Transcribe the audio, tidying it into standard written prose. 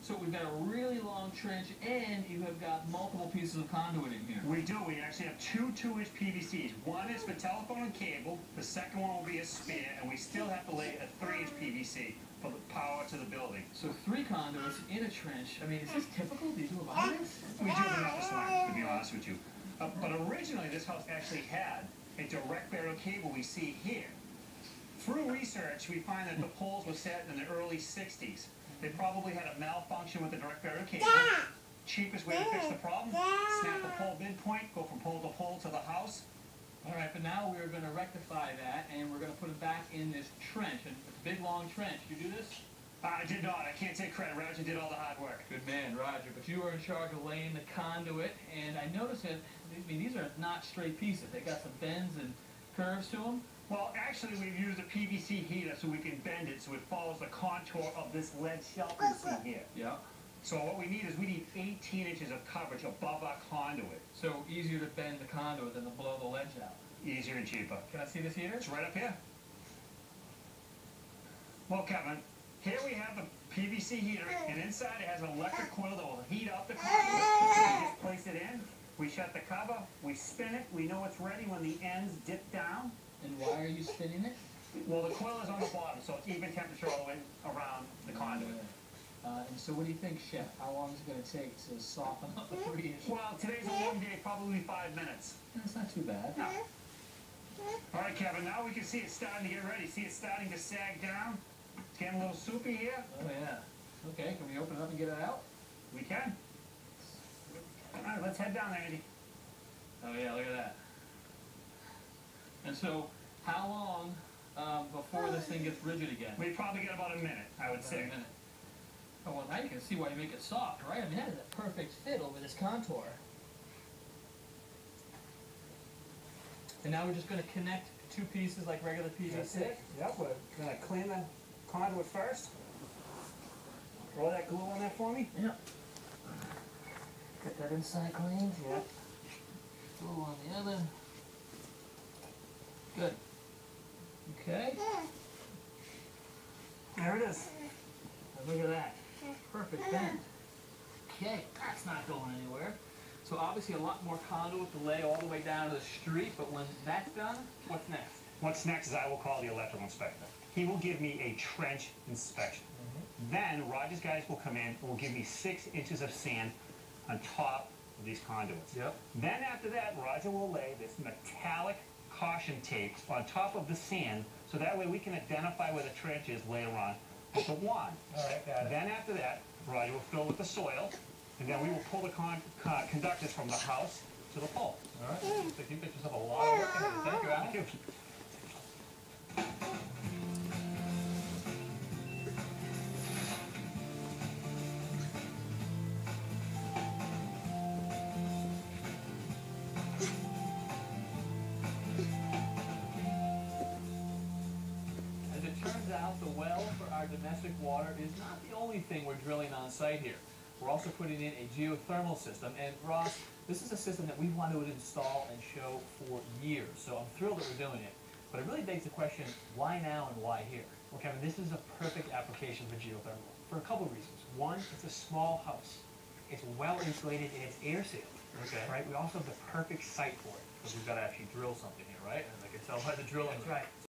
So we've got a really long trench, and you have got multiple pieces of conduit in here. We do. We actually have two 2-inch PVCs. One is for telephone and cable. The second one will be a spare, and we still have to lay a 3-inch PVC for the power to the building. So 3 conduits in a trench. I mean, is this typical? Do you do a lot of this? We do it enough this line, to be honest with you. But originally, this house actually had a direct burial cable we see here. Through research, we find that the poles were set in the early 60s. They probably had a malfunction with the direct burial cable. Cheapest way to fix the problem, snap the pole midpoint, go from pole to pole to the house. All right, but now we're going to rectify that, and we're going to put it back in this trench. And it's a big, long trench. You do this? I did not. I can't take credit. Roger did all the hard work. Good man, Roger. But you were in charge of laying the conduit, and I noticed that, I mean, these are not straight pieces. They got some bends and curves to them. Well, actually, we've used a PVC heater so we can bend it so it follows the contour of this lead shelf you see here. Yeah. So what we need is we need 18 inches of coverage above our conduit. So easier to bend the conduit than to blow the ledge out. Easier and cheaper. Can I see this heater? It's right up here. Well, Kevin, here we have the PVC heater, and inside it has an electric coil that will heat up the conduit. We just place it in, we shut the cover, we spin it, we know it's ready when the ends dip down. And why are you spinning it? Well, the coil is on the bottom, so it's even temperature all the way around the conduit. And so what do you think, Chef? How long is it going to take to soften up a 3-inch? Well, today's a long day, probably 5 minutes. That's not too bad. No. All right, Kevin, now we can see it starting to get ready. See it starting to sag down? It's getting a little soupy here. Oh, yeah. Okay, can we open it up and get it out? We can. All right, let's head down there, Andy. Oh, yeah, look at that. And so, how long before this thing gets rigid again? We probably get about a minute, I would say. A minute. Oh, well, now you can see why you make it soft, right? I mean, that is a perfect fit over this contour. And now we're just going to connect 2 pieces like regular PVC. That's it. Yep, we're going to clean the conduit first. Throw that glue on there for me. Yep. Get that inside cleaned. Yep. Glue on the other. Good. Okay. There it is. Now look at that. Perfect bend. Okay, that's not going anywhere. So obviously a lot more conduit to lay all the way down to the street, but when that's done, what's next? What's next is I will call the electrical inspector. He will give me a trench inspection. Then Roger's guys will come in and will give me 6 inches of sand on top of these conduits. Yep. Then after that, Roger will lay this metallic caution tape on top of the sand, so that way we can identify where the trench is later on with the wand. All right, got it. Then after that, Roger will fill with the soil, and then we will pull the conductors from the house to the pole. All right. So you get yourself a lot of work in here. Thank you, Alan. Thank you. As it turns out, the well for our domestic water is not the only thing we're drilling on site here. We're also putting in a geothermal system, and Ross, this is a system that we've wanted to install and show for years, so I'm thrilled that we're doing it. But it really begs the question, why now and why here? Well, Kevin, this is a perfect application for geothermal for a couple of reasons. One, it's a small house. It's well insulated and it's air sealed. Okay. Right? We also have the perfect site for it, because we've got to actually drill something here, right? And I can tell by the drilling. That's right.